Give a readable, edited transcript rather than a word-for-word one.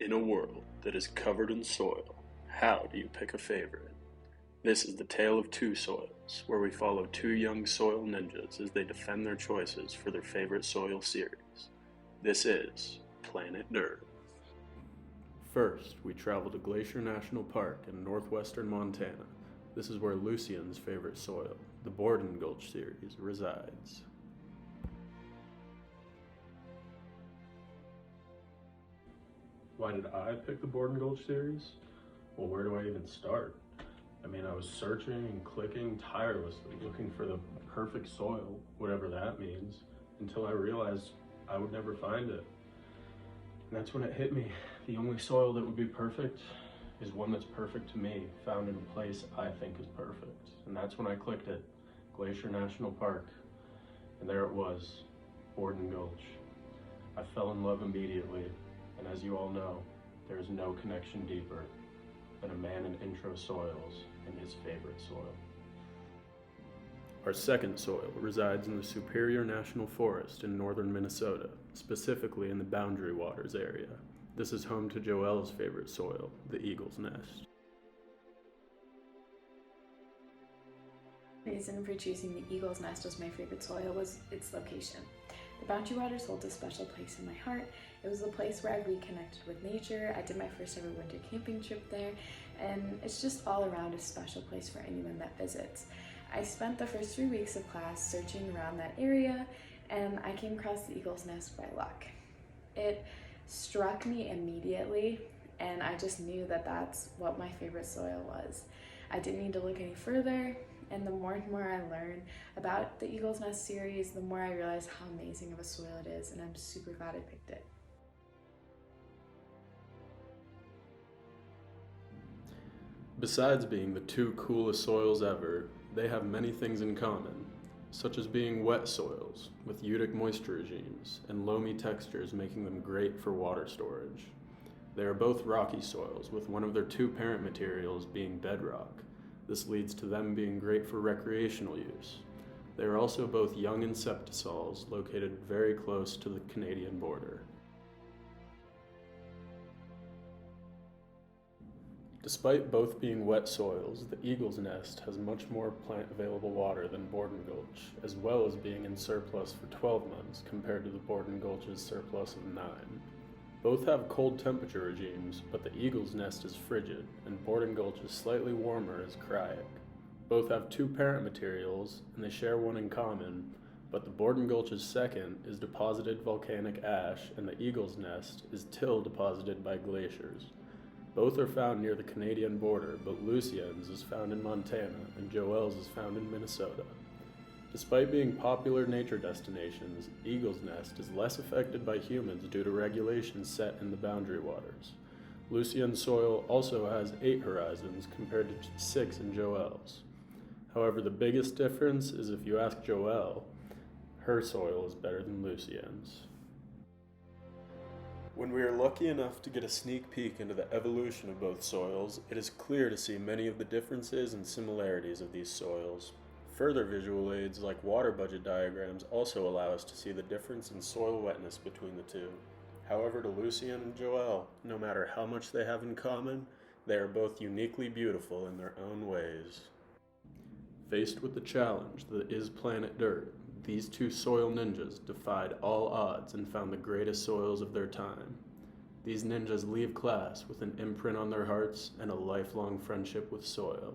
In a world that is covered in soil, how do you pick a favorite? This is the tale of two soils, where we follow two young soil ninjas as they defend their choices for their favorite soil series. This is Planet Dirt. First, we travel to Glacier National Park in northwestern Montana. This is where Lucien's favorite soil, the Borden Gulch series, resides. Why did I pick the Borden Gulch series? Well, where do I even start? I was searching and clicking tirelessly, looking for the perfect soil, whatever that means, until I realized I would never find it. And that's when it hit me. The only soil that would be perfect is one that's perfect to me, found in a place I think is perfect. And that's when I clicked it, Glacier National Park. And there it was, Borden Gulch. I fell in love immediately. And as you all know, there is no connection deeper than a man in intro soils and his favorite soil. Our second soil resides in the Superior National Forest in northern Minnesota, specifically in the Boundary Waters area. This is home to Joelle's favorite soil, the Eagle's Nest. The reason for choosing the Eagle's Nest as my favorite soil was its location. The Boundary Waters holds a special place in my heart. It was the place where I reconnected with nature. I did my first ever winter camping trip there, and it's just all around a special place for anyone that visits. I spent the first 3 weeks of class searching around that area, and I came across the Eagle's Nest by luck. It struck me immediately, and I just knew that that's what my favorite soil was. I didn't need to look any further. And the more and more I learn about the Eagle's Nest series, the more I realize how amazing of a soil it is, and I'm super glad I picked it. Besides being the two coolest soils ever, they have many things in common, such as being wet soils with eutectic moisture regimes and loamy textures making them great for water storage. They are both rocky soils, with one of their two parent materials being bedrock. This leads to them being great for recreational use. They are also both young inceptisols located very close to the Canadian border. Despite both being wet soils, the Eagle's Nest has much more plant available water than Borden Gulch, as well as being in surplus for 12 months compared to the Borden Gulch's surplus of 9. Both have cold temperature regimes, but the Eagle's Nest is frigid, and Borden Gulch is slightly warmer as cryic. Both have two parent materials, and they share one in common, but the Borden Gulch's second is deposited volcanic ash, and the Eagle's Nest is till deposited by glaciers. Both are found near the Canadian border, but Lucien's is found in Montana, and Joelle's is found in Minnesota. Despite being popular nature destinations, Eagle's Nest is less affected by humans due to regulations set in the Boundary Waters. Lucien's soil also has 8 horizons compared to 6 in Joelle's. However, the biggest difference is if you ask Joelle, her soil is better than Lucien's. When we are lucky enough to get a sneak peek into the evolution of both soils, it is clear to see many of the differences and similarities of these soils. Further visual aids like water budget diagrams also allow us to see the difference in soil wetness between the two. However, to Lucien and Joelle, no matter how much they have in common, they are both uniquely beautiful in their own ways. Faced with the challenge that is Planet Dirt, these two soil ninjas defied all odds and found the greatest soils of their time. These ninjas leave class with an imprint on their hearts and a lifelong friendship with soil.